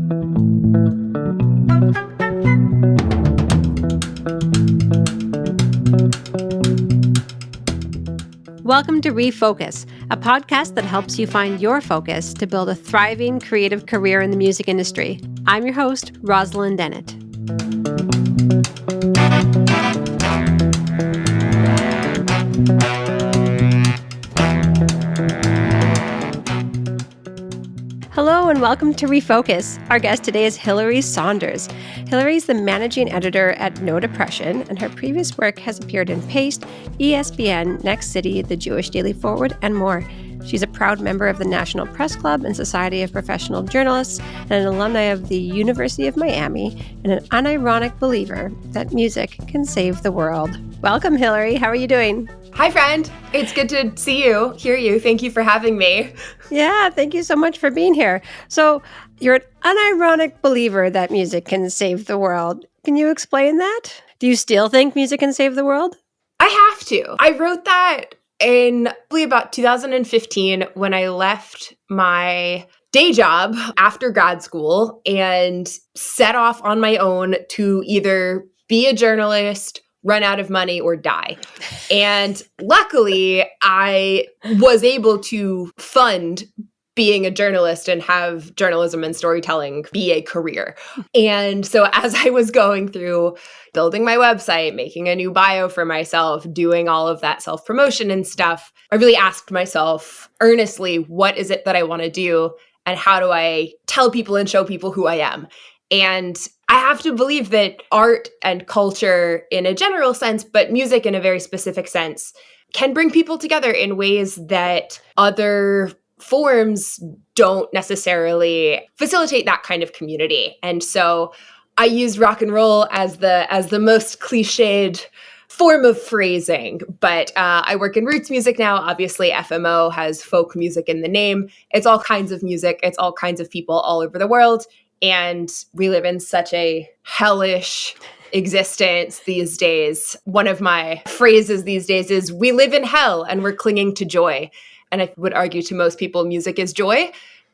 Welcome to ReFocus, a podcast that helps you find your focus to build a thriving creative career in the music industry. I'm your host, Rosalyn Dennett. Hello and welcome to ReFocus. Our guest today is Hilary Saunders. Hilary is the managing editor at No Depression, and her previous work has appeared in Paste, ESPN, Next City, The Jewish Daily Forward, and more. She's a proud member of the National Press Club and Society of Professional Journalists, and an alumni of the University of Miami, and an unironic believer that music can save the world. Welcome, Hilary. How are you doing? Hi, friend. It's good to see you, hear you. Thank you for having me. Yeah, thank you so much for being here. So you're an unironic believer that music can save the world. Can you explain that? Do you still think music can save the world? I have to. I wrote that in probably about 2015 when I left my day job after grad school and set off on my own to either be a journalist, run out of money, or die. And luckily, I was able to fund being a journalist and have journalism and storytelling be a career. And so as I was going through building my website, making a new bio for myself, doing all of that self-promotion and stuff, I really asked myself earnestly, what is it that I want to do? And how do I tell people and show people who I am? And I have to believe that art and culture in a general sense, but music in a very specific sense, can bring people together in ways that other forms don't necessarily facilitate that kind of community. And so I use rock and roll as the most cliched form of phrasing, but I work in roots music now. Obviously, FMO has folk music in the name. It's all kinds of music. It's all kinds of people all over the world. And we live in such a hellish existence these days. One of my phrases these days is, we live in hell and we're clinging to joy. And I would argue to most people, music is joy.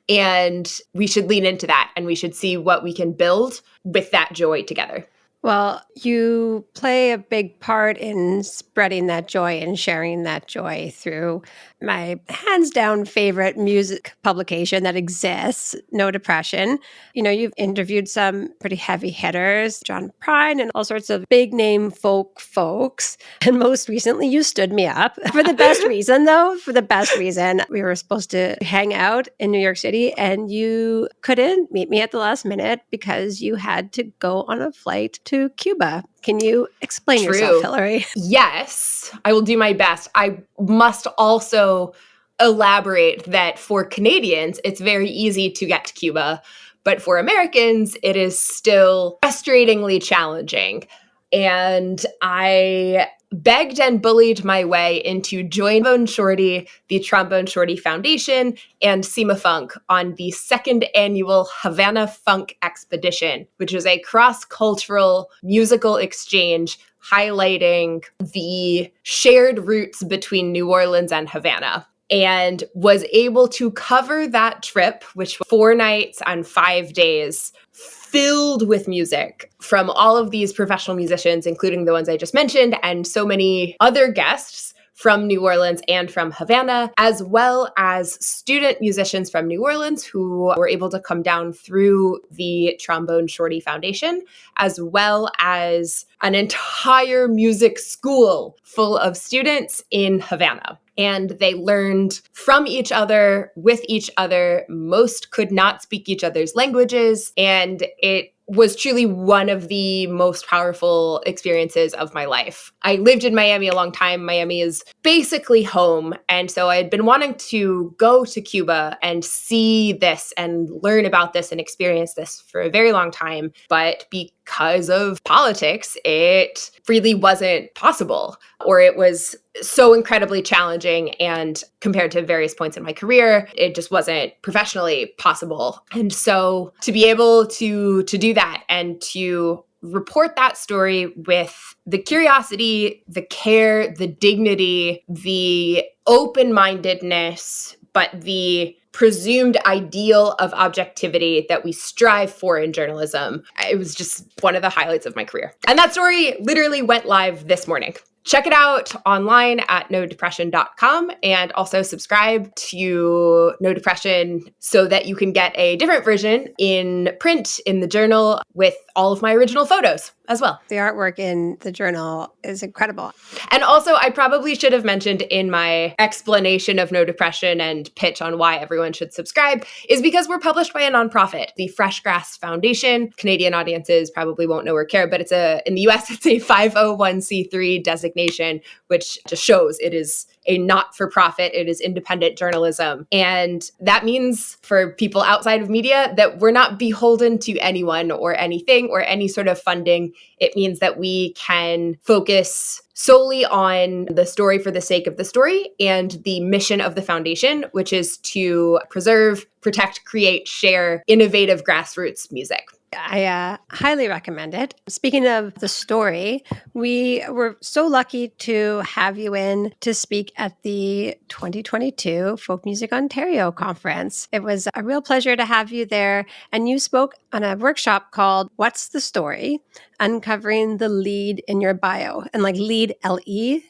And we should lean into that and we should see what we can build with that joy together. Well, you play a big part in spreading that joy and sharing that joy through my hands down favorite music publication that exists, No Depression. You know, you've interviewed some pretty heavy hitters, John Prine and all sorts of big name folk folks. And most recently, you stood me up for the best reason, though, for the best reason. We were supposed to hang out in New York City and you couldn't meet me at the last minute because you had to go on a flight to Cuba. Can you explain yourself, Hilary? Yes, I will do my best. I must also elaborate that for Canadians, it's very easy to get to Cuba, but for Americans, it is still frustratingly challenging. And I begged and bullied my way into Trombone Shorty, the Trombone Shorty Foundation, and Sema Funk on the second annual Havana Funk Expedition, which is a cross-cultural musical exchange highlighting the shared roots between New Orleans and Havana. And was able to cover that trip, which was 4 nights and 5 days, filled with music from all of these professional musicians, including the ones I just mentioned, and so many other guests from New Orleans and from Havana, as well as student musicians from New Orleans who were able to come down through the Trombone Shorty Foundation, as well as an entire music school full of students in Havana. And they learned from each other, with each other. Most could not speak each other's languages. And it was truly one of the most powerful experiences of my life. I lived in Miami a long time. Miami is basically home. And so I had been wanting to go to Cuba and see this and learn about this and experience this for a very long time. But because of politics, it really wasn't possible, or it was so incredibly challenging. And compared to various points in my career, it just wasn't professionally possible. And so to be able to do that and to report that story with the curiosity, the care, the dignity, the open-mindedness, but the presumed ideal of objectivity that we strive for in journalism. It was just one of the highlights of my career. And that story literally went live this morning. Check it out online at nodepression.com and also subscribe to No Depression so that you can get a different version in print in the journal with all of my original photos as well. The artwork in the journal is incredible. And also, I probably should have mentioned in my explanation of No Depression and pitch on why everyone should subscribe is because we're published by a nonprofit, the Fresh Grass Foundation. Canadian audiences probably won't know or care, but in the US, it's a 501c3 designation, which just shows it is a not-for-profit. It is independent journalism. And that means for people outside of media that we're not beholden to anyone or anything or any sort of funding. It means that we can focus solely on the story for the sake of the story and the mission of the foundation, which is to preserve, protect, create, share innovative grassroots music. I highly recommend it. Speaking of the story, we were so lucky to have you in to speak at the 2022 Folk Music Ontario conference. It was a real pleasure to have you there. And you spoke on a workshop called What's the Story? Uncovering the lead in your bio. And like lead, LEDE.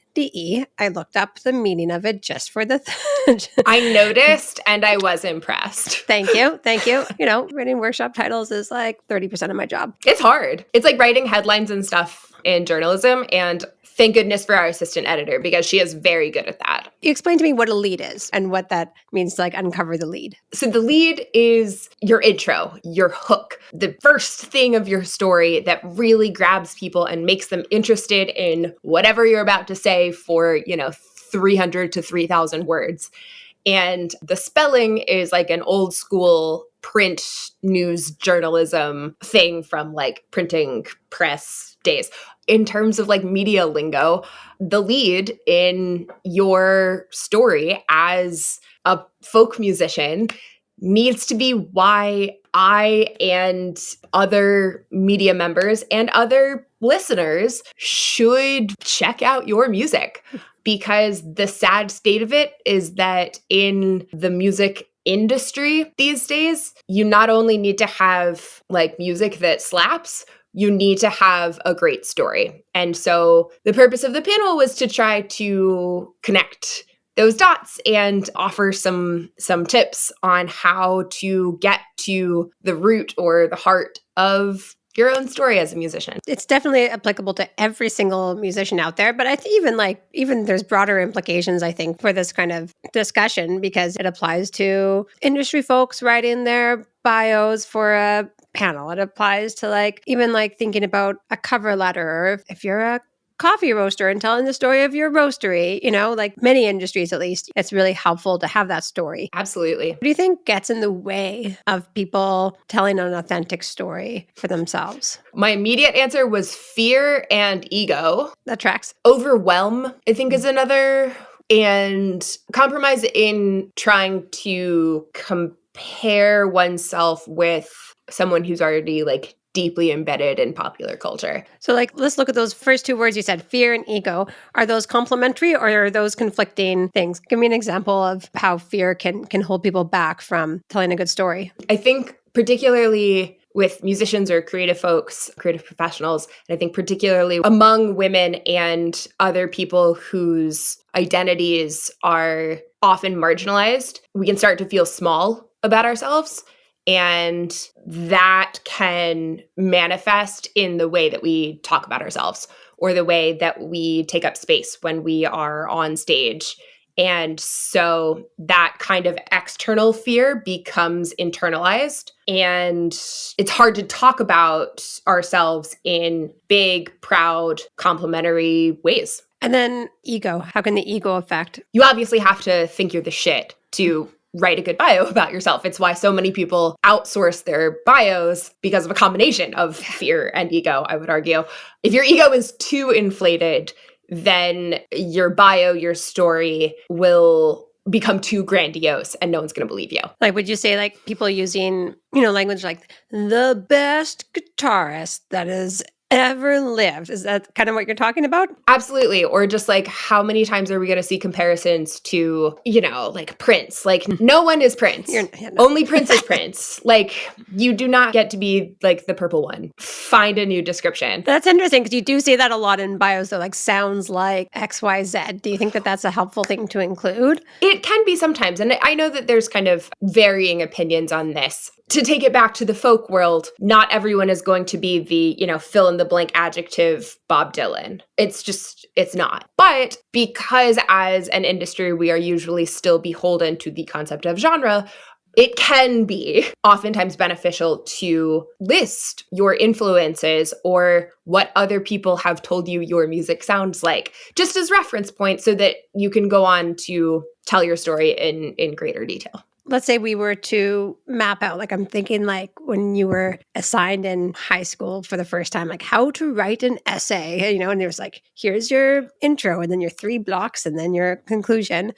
I looked up the meaning of it just for the... I noticed and I was impressed. Thank you. Thank you. Writing workshop titles is like 30% of my job. It's hard. It's like writing headlines and stuff in journalism. And thank goodness for our assistant editor because she is very good at that. You explain to me what a lead is and what that means to like uncover the lead. So the lead is your intro, your hook, the first thing of your story that really grabs people and makes them interested in whatever you're about to say for, 300 to 3,000 words. And the spelling is like an old school print news journalism thing from like printing press days. In terms of like media lingo, the lead in your story as a folk musician needs to be why I and other media members and other listeners should check out your music. Because the sad state of it is that in the music industry these days, you not only need to have like music that slaps, you need to have a great story. And so the purpose of the panel was to try to connect those dots and offer some tips on how to get to the root or the heart of your own story as a musician. It's definitely applicable to every single musician out there, but I think even there's broader implications, I think, for this kind of discussion because it applies to industry folks writing their bios for a panel. It applies to even thinking about a cover letter, or if you're a coffee roaster and telling the story of your roastery, like many industries at least, it's really helpful to have that story. Absolutely. What do you think gets in the way of people telling an authentic story for themselves? My immediate answer was fear and ego. That tracks. Overwhelm, I think, is another. And compromise in trying to compare oneself with someone who's already deeply embedded in popular culture. So let's look at those first two words you said, fear and ego. Are those complementary or are those conflicting things? Give me an example of how fear can hold people back from telling a good story. I think particularly with musicians or creative folks, creative professionals, and I think particularly among women and other people whose identities are often marginalized, we can start to feel small about ourselves. And that can manifest in the way that we talk about ourselves or the way that we take up space when we are on stage. And so that kind of external fear becomes internalized. And it's hard to talk about ourselves in big, proud, complimentary ways. And then ego. How can the ego affect? You obviously have to think you're the shit to write a good bio about yourself. It's why so many people outsource their bios because of a combination of fear and ego, I would argue. If your ego is too inflated, then your bio, your story will become too grandiose and no one's going to believe you. Would you say people using, language like the best guitarist that has ever lived. Is that kind of what you're talking about? Absolutely. Or just like, how many times are we going to see comparisons to, like Prince? Like, no one is Prince. Yeah, no. Only Prince is Prince. Like, you do not get to be like the purple one. Find a new description. That's interesting because you do see that a lot in bios, though, like sounds like XYZ. Do you think that that's a helpful thing to include? It can be sometimes. And I know that there's kind of varying opinions on this. To take it back to the folk world, not everyone is going to be the, fill in the blank adjective Bob Dylan. It's not. But because as an industry, we are usually still beholden to the concept of genre, it can be oftentimes beneficial to list your influences or what other people have told you your music sounds like, just as reference points so that you can go on to tell your story in greater detail. Let's say we were to map out, like I'm thinking like when you were assigned in high school for the first time, like how to write an essay, and there's like, here's your intro and then your 3 blocks and then your conclusion.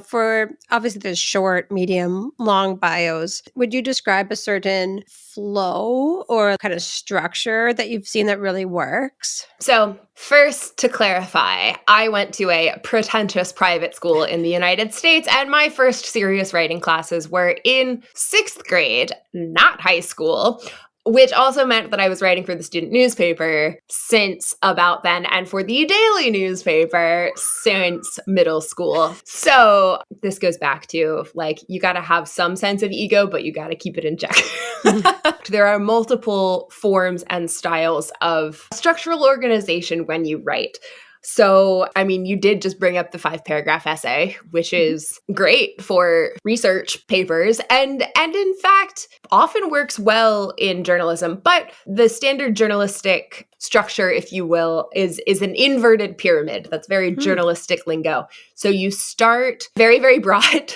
For obviously there's short, medium, long bios. Would you describe a certain flow or kind of structure that you've seen that really works? So first, to clarify, I went to a pretentious private school in the United States, and my first serious writing classes were in 6th grade, not high school, which also meant that I was writing for the student newspaper since about then, and for the daily newspaper since middle school. So this goes back to, like, you got to have some sense of ego, but you got to keep it in check. There are multiple forms and styles of structural organization when you write. So, you did just bring up the 5-paragraph essay, which is great for research papers and in fact often works well in journalism. But the standard journalistic structure, if you will, is an inverted pyramid. That's very journalistic lingo. So you start very, very broad.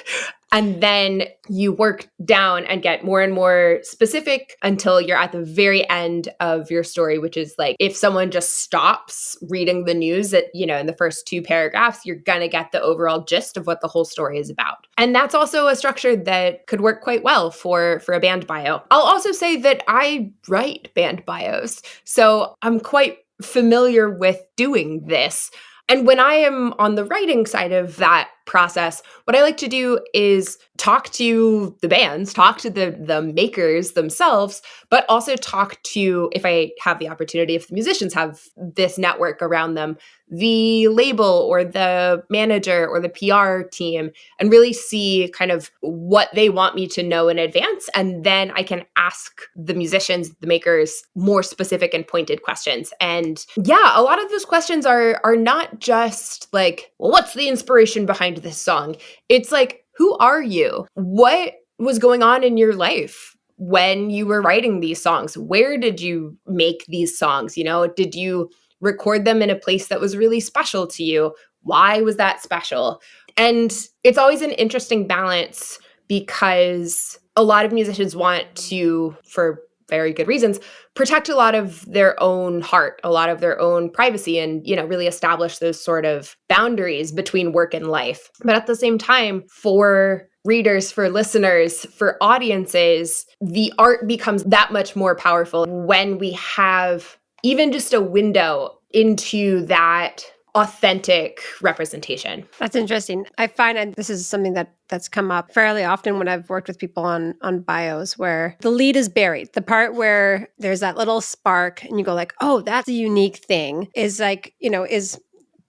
And then you work down and get more and more specific until you're at the very end of your story, which is like, if someone just stops reading the news in the first 2 paragraphs, you're going to get the overall gist of what the whole story is about. And that's also a structure that could work quite well for a band bio. I'll also say that I write band bios, so I'm quite familiar with doing this. And when I am on the writing side of that process, what I like to do is talk to the bands, talk to the makers themselves, but also talk to, if I have the opportunity, if the musicians have this network around them, the label or the manager or the PR team, and really see kind of what they want me to know in advance. And then I can ask the musicians, the makers, more specific and pointed questions. And yeah, a lot of those questions are not just like, well, what's the inspiration behind this song? It's like, who are you? What was going on in your life when you were writing these songs? Where did you make these songs? Did you record them in a place that was really special to you? Why was that special? And it's always an interesting balance because a lot of musicians want to, for very good reasons, protect a lot of their own heart, a lot of their own privacy, and, really establish those sort of boundaries between work and life. But at the same time, for readers, for listeners, for audiences, the art becomes that much more powerful when we have even just a window into that authentic representation. That's interesting. I find, and this is something that's come up fairly often when I've worked with people on bios, where the lead is buried. The part where there's that little spark and you go like, oh, that's a unique thing, is like, is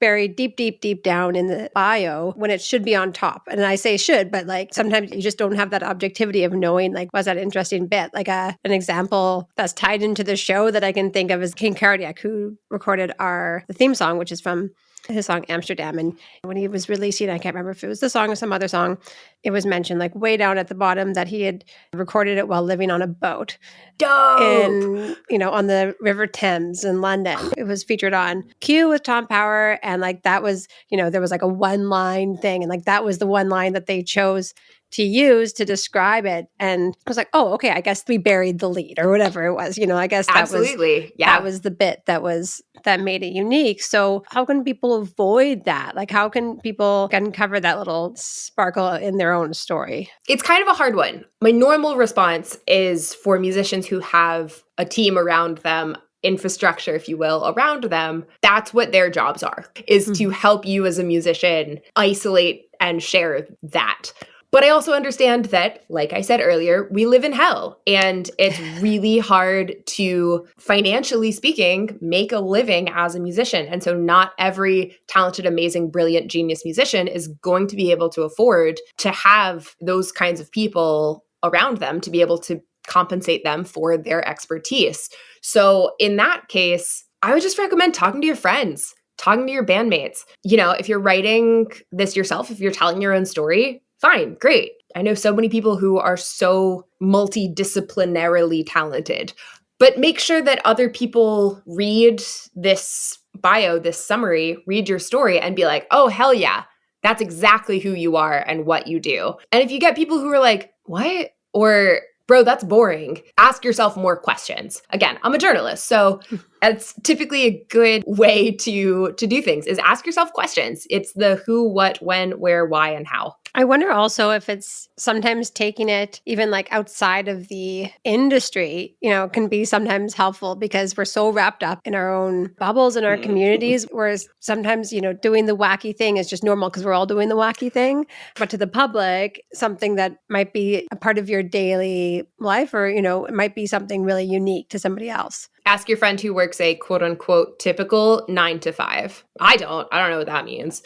buried deep, deep, deep down in the bio when it should be on top. And I say should, but like sometimes you just don't have that objectivity of knowing like, was that an interesting bit? Like an example that's tied into the show that I can think of is King Cardiac, who recorded the theme song, which is from his song Amsterdam. And when he was releasing, I can't remember if it was the song or some other song, it was mentioned like way down at the bottom that he had recorded it while living on a boat. Dope! On the River Thames in London. It was featured on Q with Tom Power. And like that was, there was like a 1-line thing. And like that was the 1 line that they chose to use to describe it. And I was like, oh, okay, I guess we buried the lead or whatever it was. I guess that Absolutely. that was the bit that made it unique. So how can people avoid that? Like how can people uncover that little sparkle in their own story? It's kind of a hard one. My normal response is for musicians who have a team around them, infrastructure, if you will, around them, that's what their jobs are, is to help you as a musician isolate and share that. But I also understand that, like I said earlier, we live in hell, and it's really hard to, financially speaking, make a living as a musician. And so not every talented, amazing, brilliant, genius musician is going to be able to afford to have those kinds of people around them to be able to compensate them for their expertise. So in that case, I would just recommend talking to your friends, talking to your bandmates. You know, if you're writing this yourself, if you're telling your own story, fine, great. I know so many people who are so multidisciplinarily talented, but make sure that other people read this bio, this summary, read your story and be like, oh, hell yeah, that's exactly who you are and what you do. And if you get people who are like, what? Or, bro, that's boring, ask yourself more questions. Again, I'm a journalist, so it's typically a good way to do things is ask yourself questions. It's the who, what, when, where, why, and how. I wonder also if it's sometimes taking it even like outside of the industry, can be sometimes helpful because we're so wrapped up in our own bubbles in our communities, whereas sometimes, doing the wacky thing is just normal because we're all doing the wacky thing. But to the public, something that might be a part of your daily life or, it might be something really unique to somebody else. Ask your friend who works a quote unquote typical 9 to 5. I don't know what that means,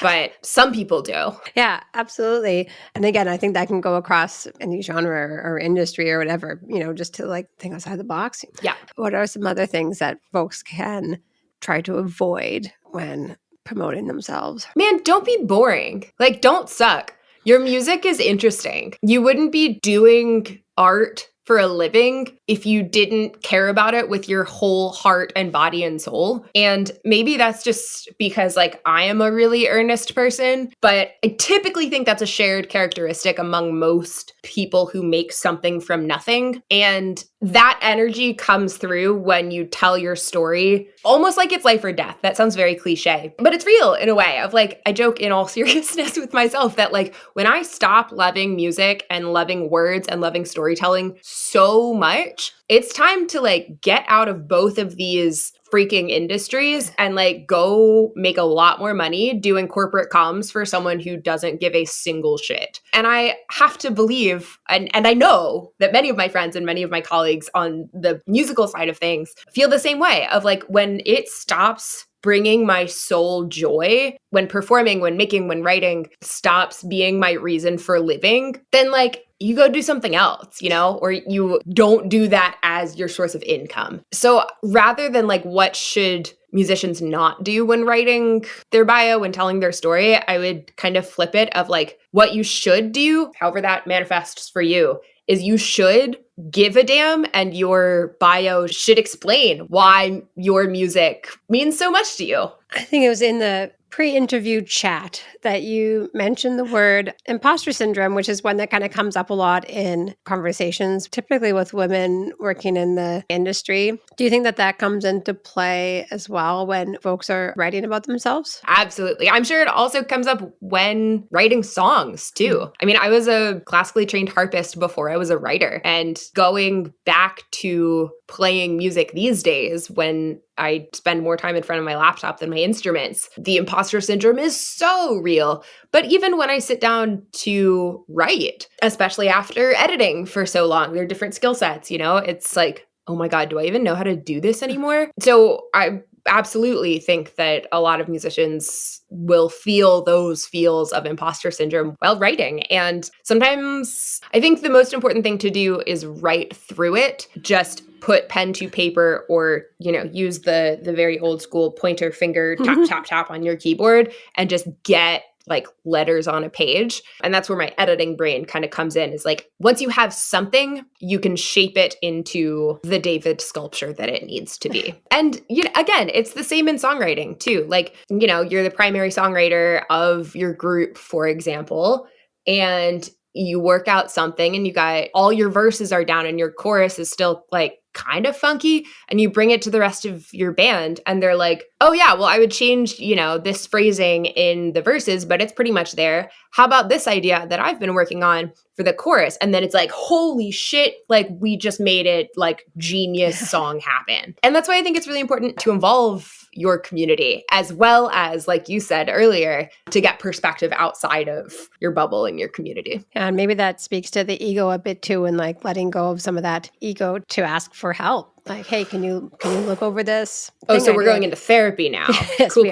but some people do. Yeah, absolutely. And again, I think that can go across any genre or industry or whatever, just to like think outside the box. Yeah. What are some other things that folks can try to avoid when promoting themselves? Man, don't be boring. Like, don't suck. Your music is interesting. You wouldn't be doing art for a living if you didn't care about it with your whole heart and body and soul. And maybe that's just because like I am a really earnest person, but I typically think that's a shared characteristic among most people who make something from nothing. And that energy comes through when you tell your story almost like it's life or death. That sounds very cliche, but it's real in a way of like, I joke in all seriousness with myself that like when I stop loving music and loving words and loving storytelling so much, it's time to like get out of both of these freaking industries and like go make a lot more money doing corporate comms for someone who doesn't give a single shit. And I have to believe, and I know that many of my friends and many of my colleagues on the musical side of things feel the same way of like when it stops bringing my soul joy, when performing, when making, when writing stops being my reason for living, then like you go do something else, or you don't do that as your source of income. So rather than like what should musicians not do when writing their bio, when telling their story, I would kind of flip it of like what you should do, however that manifests for you, is you should give a damn and your bio should explain why your music means so much to you. I think it was in the pre-interview chat that you mentioned the word imposter syndrome, which is one that kind of comes up a lot in conversations, typically with women working in the industry. Do you think that that comes into play as well when folks are writing about themselves? Absolutely. I'm sure it also comes up when writing songs too. I mean, I was a classically trained harpist before I was a writer, and going back to playing music these days when I spend more time in front of my laptop than my instruments, the imposter syndrome is so real. But even when I sit down to write, especially after editing for so long, there are different skill sets, it's like, oh my God, do I even know how to do this anymore? So I absolutely think that a lot of musicians will feel those feels of imposter syndrome while writing. And sometimes I think the most important thing to do is write through it. Just put pen to paper or, use the very old school pointer finger tap, tap, tap on your keyboard and just get like letters on a page. And that's where my editing brain kind of comes in, is like, once you have something, you can shape it into the David sculpture that it needs to be. And, again, it's the same in songwriting too. Like, you're the primary songwriter of your group, for example, and you work out something and you got all your verses are down and your chorus is still like kind of funky, and you bring it to the rest of your band and they're like, oh yeah, well, I would change, this phrasing in the verses, but it's pretty much there. How about this idea that I've been working on for the chorus? And then it's like, holy shit, like we just made it like genius song happen. And that's why I think it's really important to involve your community, as well as, like you said earlier, to get perspective outside of your bubble and your community. And maybe that speaks to the ego a bit too, and like letting go of some of that ego to ask for help. Like, hey, can you look over this? Oh, so we're going into therapy now. Yes, cool.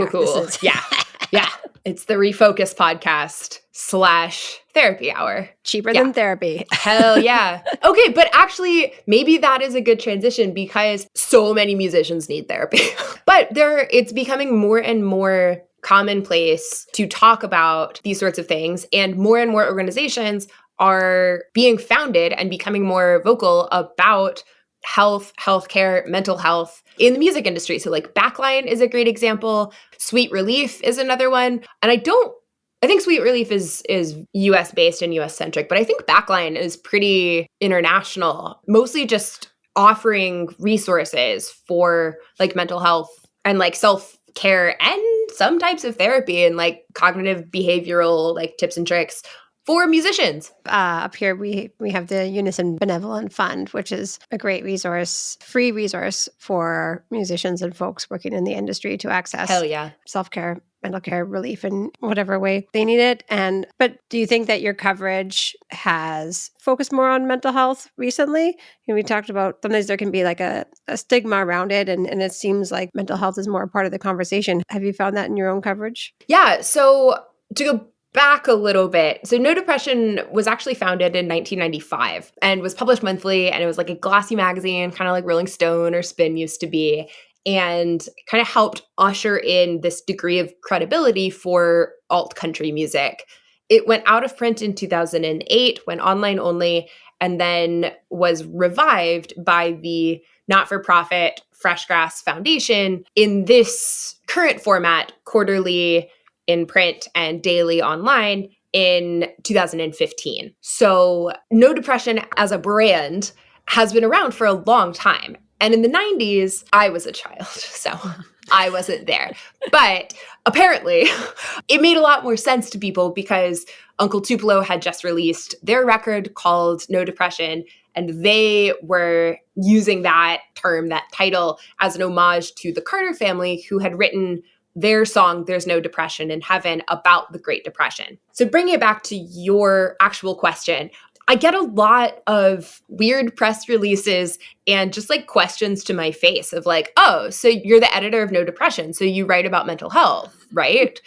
Yeah. It's the Refocus podcast / therapy hour. Cheaper than therapy. Hell yeah. Okay, but actually, maybe that is a good transition because so many musicians need therapy. But it's becoming more and more commonplace to talk about these sorts of things, and more organizations are being founded and becoming more vocal about health, healthcare, mental health in the music industry. So like Backline is a great example. Sweet Relief is another one. And I think Sweet Relief is US based and US centric, but I think Backline is pretty international, mostly just offering resources for like mental health and like self-care and some types of therapy and like cognitive behavioral like tips and tricks for musicians. Up here, we have the Unison Benevolent Fund, which is a great resource, free resource for musicians and folks working in the industry to access self-care, mental care relief in whatever way they need it. But do you think that your coverage has focused more on mental health recently? We talked about sometimes there can be like a stigma around it, and it seems like mental health is more a part of the conversation. Have you found that in your own coverage? Yeah. So to go back a little bit. So No Depression was actually founded in 1995 and was published monthly, and it was like a glossy magazine, kind of like Rolling Stone or Spin used to be, and kind of helped usher in this degree of credibility for alt country music. It went out of print in 2008, went online only, and then was revived by the not-for-profit Freshgrass Foundation in this current format, quarterly in print and daily online in 2015. So No Depression as a brand has been around for a long time. And in the 90s, I was a child, so I wasn't there. But apparently, it made a lot more sense to people because Uncle Tupelo had just released their record called No Depression, and they were using that term, that title, as an homage to the Carter family, who had written their song, There's No Depression in Heaven, about the Great Depression. So bringing it back to your actual question, I get a lot of weird press releases and just like questions to my face of like, oh, so you're the editor of No Depression, so you write about mental health, right?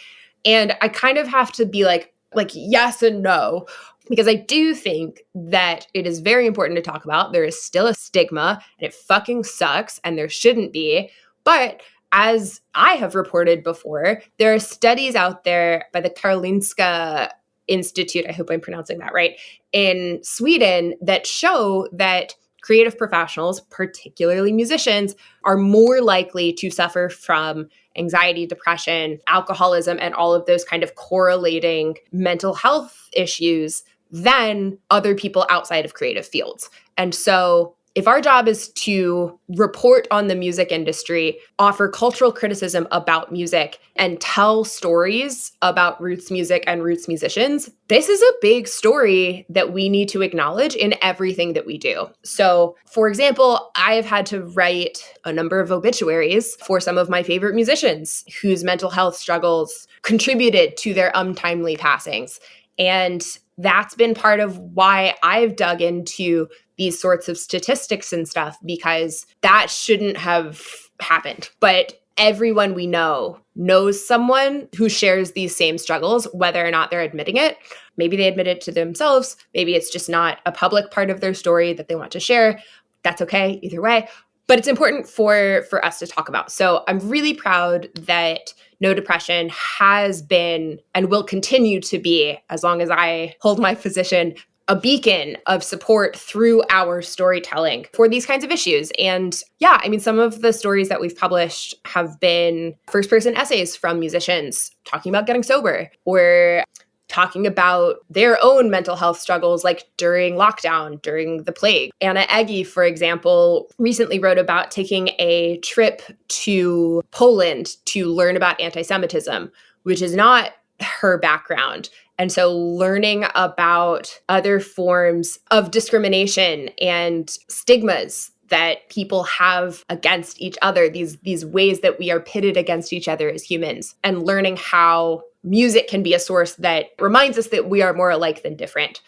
And I kind of have to be like yes and no, because I do think that it is very important to talk about. There is still a stigma, and it fucking sucks, and there shouldn't be. But as I have reported before, there are studies out there by the Karolinska Institute, I hope I'm pronouncing that right, in Sweden that show that creative professionals, particularly musicians, are more likely to suffer from anxiety, depression, alcoholism, and all of those kind of correlating mental health issues than other people outside of creative fields. And so if our job is to report on the music industry, offer cultural criticism about music, and tell stories about roots music and roots musicians, this is a big story that we need to acknowledge in everything that we do. So, for example, I have had to write a number of obituaries for some of my favorite musicians whose mental health struggles contributed to their untimely passings. And that's been part of why I've dug into these sorts of statistics and stuff, because that shouldn't have happened. But everyone we know knows someone who shares these same struggles, whether or not they're admitting it. Maybe they admit it to themselves. Maybe it's just not a public part of their story that they want to share. That's okay, either way. But it's important for us to talk about. So I'm really proud that No Depression has been and will continue to be, as long as I hold my position, a beacon of support through our storytelling for these kinds of issues. And yeah, I mean, some of the stories that we've published have been first-person essays from musicians talking about getting sober, or talking about their own mental health struggles, like during lockdown, during the plague. Anna Eggy, for example, recently wrote about taking a trip to Poland to learn about anti-Semitism, which is not her background. And so learning about other forms of discrimination and stigmas that people have against each other, these ways that we are pitted against each other as humans, and learning how music can be a source that reminds us that we are more alike than different.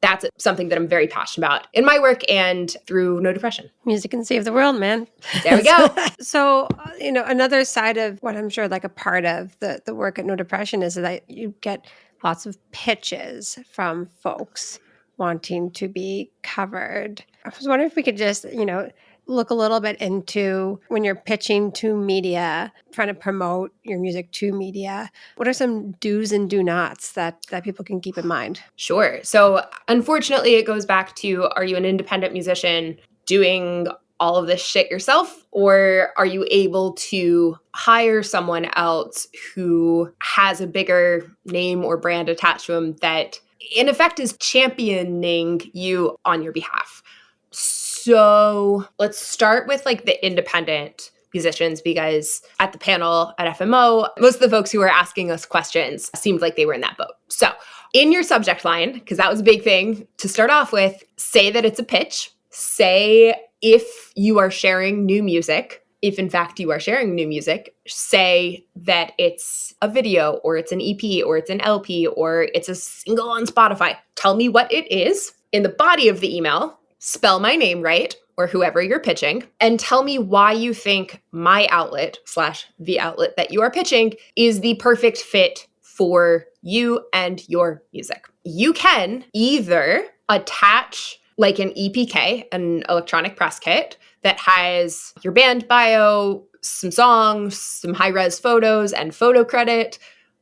That's something that I'm very passionate about in my work and through No Depression. Music can save the world, man. There we go. So, another side of what I'm sure like a part of the work at No Depression is that you get lots of pitches from folks wanting to be covered. I was wondering if we could just, look a little bit into when you're pitching to media, trying to promote your music to media. What are some do's and do nots that people can keep in mind? Sure. So unfortunately, it goes back to, are you an independent musician doing all of this shit yourself? Or are you able to hire someone else who has a bigger name or brand attached to them that in effect is championing you on your behalf? So let's start with like the independent musicians, because at the panel at FMO, most of the folks who were asking us questions seemed like they were in that boat. So in your subject line, because that was a big thing to start off with, say that it's a pitch. Say if you are sharing new music, if in fact you are sharing new music, say that it's a video or it's an EP or it's an LP or it's a single on Spotify. Tell me what it is. In the body of the email, spell my name right, or whoever you're pitching, and tell me why you think my outlet / the outlet that you are pitching is the perfect fit for you and your music. You can either attach like an EPK, an electronic press kit, that has your band bio, some songs, some high-res photos and photo credit,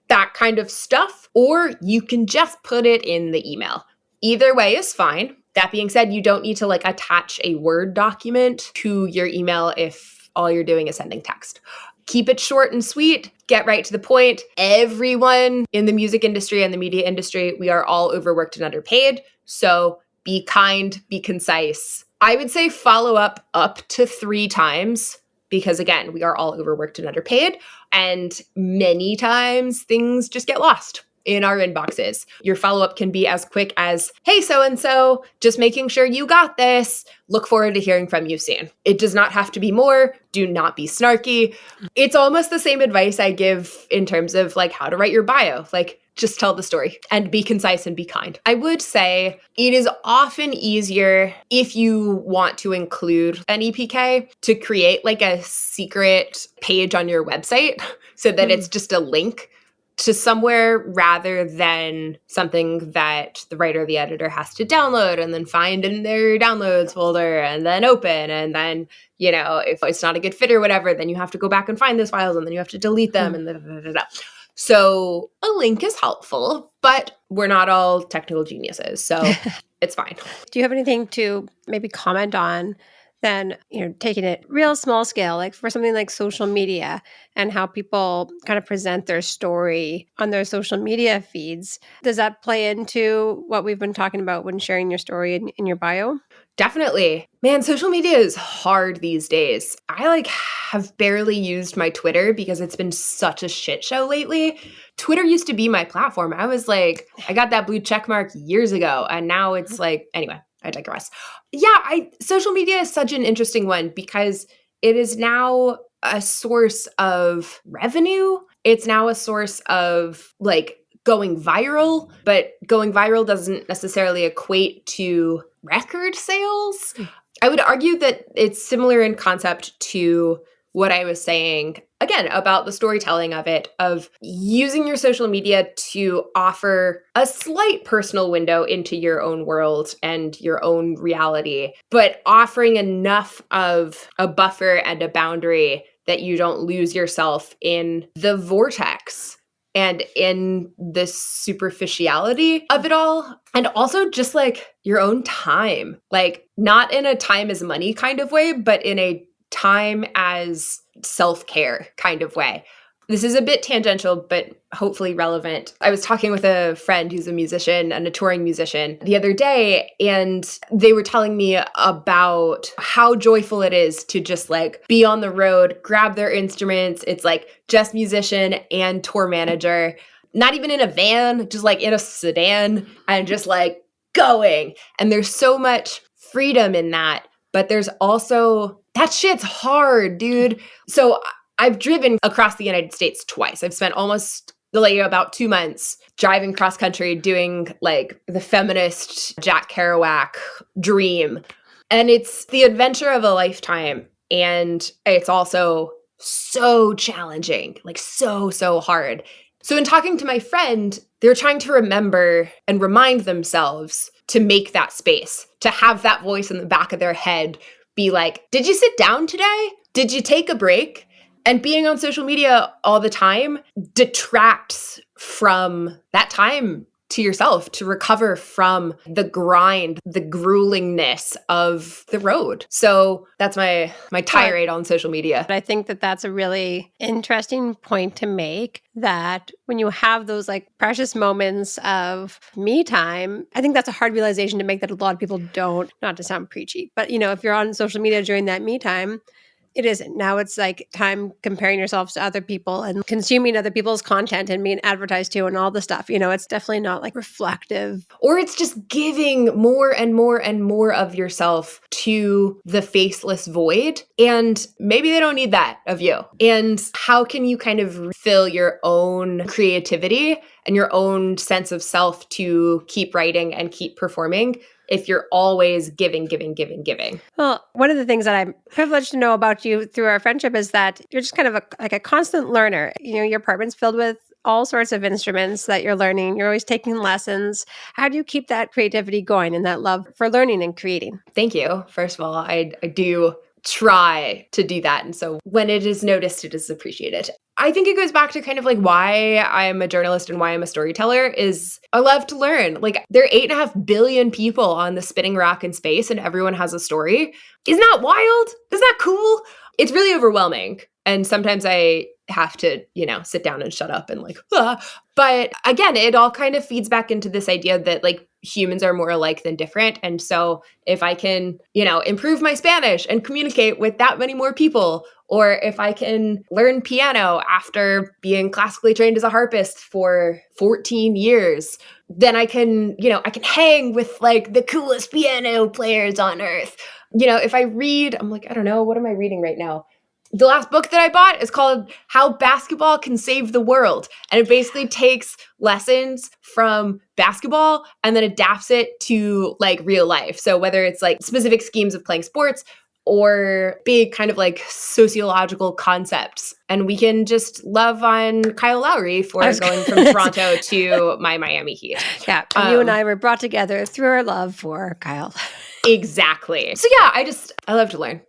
that kind of stuff, or you can just put it in the email. Either way is fine. That being said, you don't need to like attach a Word document to your email if all you're doing is sending text. Keep it short and sweet. Get right to the point. Everyone in the music industry and the media industry, we are all overworked and underpaid. So be kind, be concise. I would say follow up to 3 times, because again, we are all overworked and underpaid. And many times things just get lost in our inboxes. Your follow-up can be as quick as, hey, so-and-so, just making sure you got this. Look forward to hearing from you soon. It does not have to be more. Do not be snarky. It's almost the same advice I give in terms of like how to write your bio. Like, just tell the story and be concise and be kind. I would say it is often easier if you want to include an EPK to create like a secret page on your website so that it's just a link to somewhere rather than something that the writer or the editor has to download and then find in their downloads folder and then open. And then, if it's not a good fit or whatever, then you have to go back and find those files and then you have to delete them and So a link is helpful, but we're not all technical geniuses, so it's fine. Do you have anything to maybe comment on then, taking it real small scale, like for something like social media and how people kind of present their story on their social media feeds? Does that play into what we've been talking about when sharing your story in your bio? Definitely. Man, social media is hard these days. I have barely used my Twitter because it's been such a shit show lately. Twitter used to be my platform. I was like, I got that blue check mark years ago, and now it's like, anyway, I digress. Yeah, social media is such an interesting one because it is now a source of revenue. It's now a source of going viral, but going viral doesn't necessarily equate to record sales. I would argue that it's similar in concept to what I was saying, again, about the storytelling of it, of using your social media to offer a slight personal window into your own world and your own reality, but offering enough of a buffer and a boundary that you don't lose yourself in the vortex and in the superficiality of it all. And also just your own time, not in a time as money kind of way, but in a time as self-care kind of way. This is a bit tangential, but hopefully relevant. I was talking with a friend who's a musician and a touring musician the other day, and they were telling me about how joyful it is to just like be on the road, grab their instruments. It's like just musician and tour manager, not even in a van, just like in a sedan and just like going. And there's so much freedom in that, but there's also that shit's hard, dude. So I've driven across the United States twice. I've spent almost like about 2 months driving cross country, doing like the feminist Jack Kerouac dream. And it's the adventure of a lifetime. And it's also so challenging, like so hard. So in talking to my friend, they're trying to remember and remind themselves to make that space, to have that voice in the back of their head be like, did you sit down today? Did you take a break? And being on social media all the time detracts from that time to yourself to recover from the grind, the gruelingness of the road. So that's my tirade on social media. But I think that that's a really interesting point to make, that when you have those like precious moments of me time, I think that's a hard realization to make that a lot of people don't, not to sound preachy, but if you're on social media during that me time, it isn't. Now it's like time comparing yourselves to other people and consuming other people's content and being advertised to and all the stuff. It's definitely not like reflective. Or it's just giving more and more and more of yourself to the faceless void. And maybe they don't need that of you. And how can you kind of fill your own creativity and your own sense of self to keep writing and keep performing if you're always giving? Well, one of the things that I'm privileged to know about you through our friendship is that you're just kind of a constant learner. Your apartment's filled with all sorts of instruments that you're learning. You're always taking lessons. How do you keep that creativity going and that love for learning and creating? Thank you. First of all, I do try to do that. And so when it is noticed, it is appreciated. I think it goes back to kind of like why I'm a journalist and why I'm a storyteller is I love to learn. Like there are 8.5 billion people on the spinning rock in space and everyone has a story. Isn't that wild? Isn't that cool? It's really overwhelming. And sometimes I have to, sit down and shut up and like, But again, it all kind of feeds back into this idea that like humans are more alike than different. And so if I can, improve my Spanish and communicate with that many more people, or if I can learn piano after being classically trained as a harpist for 14 years, then I can hang with like the coolest piano players on earth. If I read, I'm like, I don't know, what am I reading right now? The last book that I bought is called How Basketball Can Save the World. And it basically takes lessons from basketball and then adapts it to like real life. So whether it's like specific schemes of playing sports or big kind of like sociological concepts. And we can just love on Kyle Lowry for going from Toronto to my Miami Heat. Yeah. And you and I were brought together through our love for Kyle. Exactly. So yeah, I love to learn.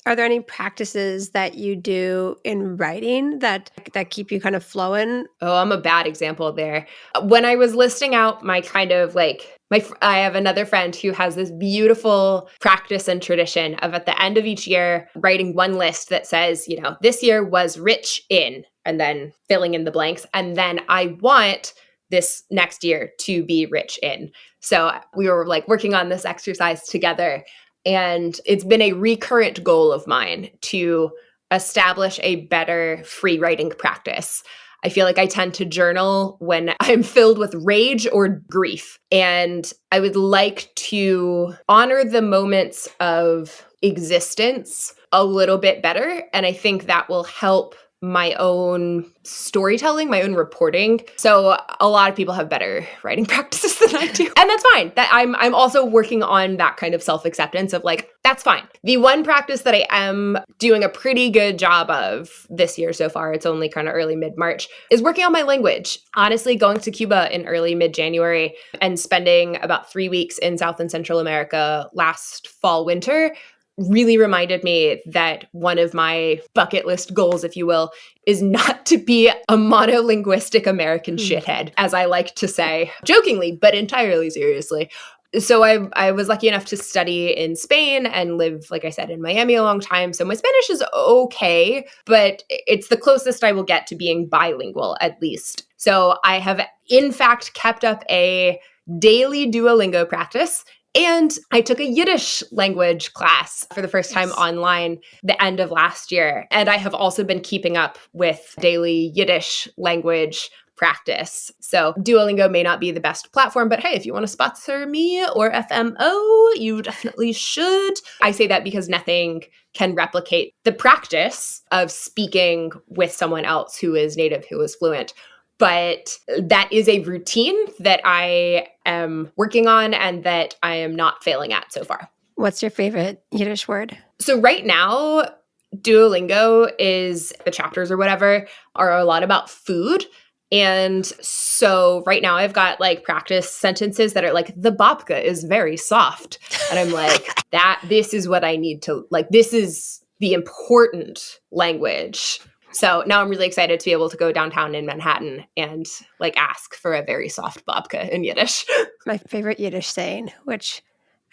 Are there any practices that you do in writing that keep you kind of flowing? Oh, I'm a bad example there. When I was listing out my kind of like, I have another friend who has this beautiful practice and tradition of at the end of each year, writing one list that says, this year was rich in, and then filling in the blanks. And then I want this next year to be rich in. So we were like working on this exercise together. And it's been a recurrent goal of mine to establish a better free writing practice. I feel like I tend to journal when I'm filled with rage or grief. And I would like to honor the moments of existence a little bit better. And I think that will help my own storytelling, my own reporting. So a lot of people have better writing practices than I do. And that's fine. That I'm also working on that kind of self-acceptance of like, that's fine. The one practice that I am doing a pretty good job of this year so far, it's only kind of early mid-March, is working on my language. Honestly, going to Cuba in early mid-January and spending about 3 weeks in South and Central America last fall, winter, really reminded me that one of my bucket list goals, if you will, is not to be a monolinguistic American shithead, as I like to say, jokingly, but entirely seriously. So I was lucky enough to study in Spain and live, like I said, in Miami a long time. So my Spanish is okay, but it's the closest I will get to being bilingual, at least. So I have, in fact, kept up a daily Duolingo practice. And I took a Yiddish language class for the first time online the end of last year. And I have also been keeping up with daily Yiddish language practice. So Duolingo may not be the best platform, but hey, if you want to sponsor me or FMO, you definitely should. I say that because nothing can replicate the practice of speaking with someone else who is native, who is fluent. But that is a routine that I am working on and that I am not failing at so far. What's your favorite Yiddish word? So right now, Duolingo is the chapters or whatever are a lot about food. And so right now I've got like practice sentences that are like, the babka is very soft. And I'm like, this is what I need to, like, this is the important language. So now I'm really excited to be able to go downtown in Manhattan and like ask for a very soft babka in Yiddish. My favorite Yiddish saying, which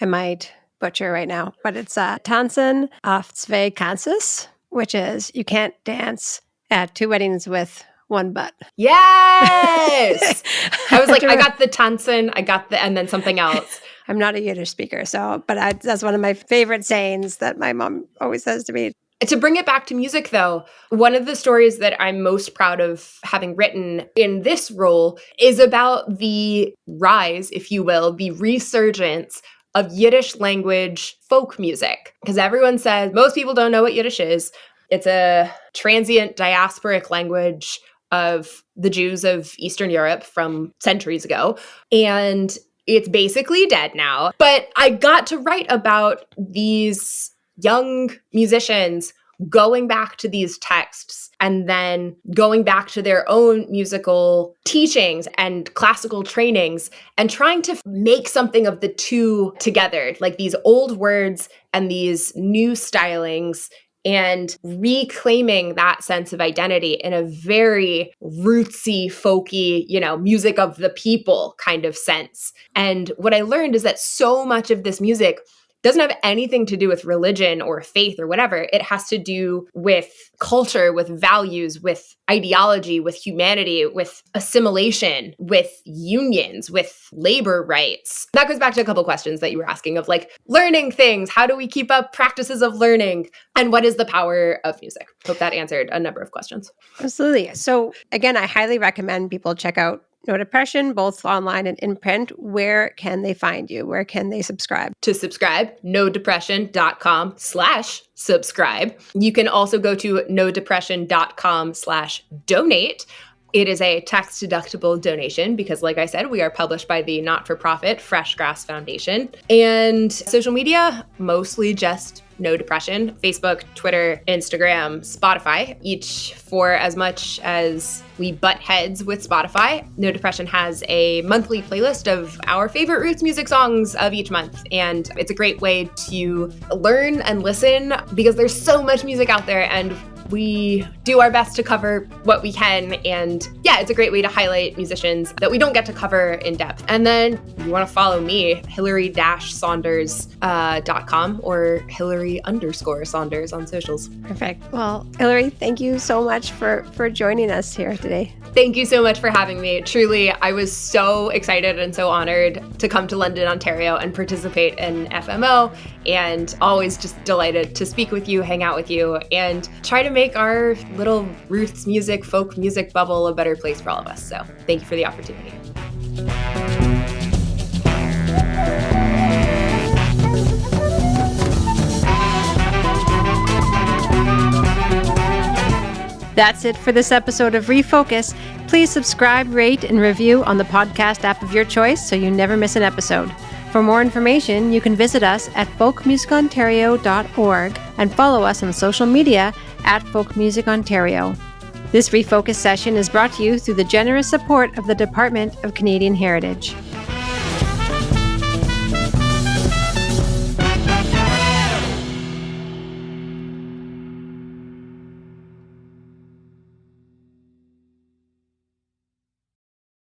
I might butcher right now, but it's tanzen auf zwei Tanzes, which is you can't dance at two weddings with one butt. Yes! I was like, I got the tanzen, I got the, and then something else. I'm not a Yiddish speaker, but that's one of my favorite sayings that my mom always says to me. To bring it back to music, though, one of the stories that I'm most proud of having written in this role is about the rise, if you will, the resurgence of Yiddish language folk music. Because everyone says, most people don't know what Yiddish is. It's a transient diasporic language of the Jews of Eastern Europe from centuries ago. And it's basically dead now. But I got to write about these young musicians going back to these texts and then going back to their own musical teachings and classical trainings and trying to make something of the two together, like these old words and these new stylings, and reclaiming that sense of identity in a very rootsy, folky, music of the people kind of sense. And what I learned is that so much of this music doesn't have anything to do with religion or faith or whatever. It has to do with culture, with values, with ideology, with humanity, with assimilation, with unions, with labor rights. That goes back to a couple questions that you were asking of like learning things. How do we keep up practices of learning? And what is the power of music? Hope that answered a number of questions. Absolutely. So again, I highly recommend people check out No Depression, both online and in print. Where can they find you? Where can they subscribe? To subscribe, nodepression.com/subscribe. You can also go to nodepression.com/donate. It is a tax-deductible donation because, like I said, we are published by the not-for-profit Fresh Grass Foundation. And social media, mostly just No Depression, Facebook, Twitter, Instagram, Spotify, each for as much as we butt heads with Spotify. No Depression has a monthly playlist of our favorite roots music songs of each month. And it's a great way to learn and listen because there's so much music out there and we do our best to cover what we can. And yeah, it's a great way to highlight musicians that we don't get to cover in depth. And then you want to follow me, Hilary-Saunders.com or Hilary_Saunders on socials. Perfect. Well, Hilary, thank you so much for joining us here today. Thank you so much for having me. Truly, I was so excited and so honored to come to London, Ontario and participate in FMO, and always just delighted to speak with you, hang out with you, and try to make our little roots music, folk music bubble a better place for all of us. So thank you for the opportunity. That's it for this episode of ReFolkus. Please subscribe, rate, and review on the podcast app of your choice so you never miss an episode. For more information, you can visit us at folkmusicontario.org and follow us on social media at Folk Music Ontario. This ReFolkus session is brought to you through the generous support of the Department of Canadian Heritage.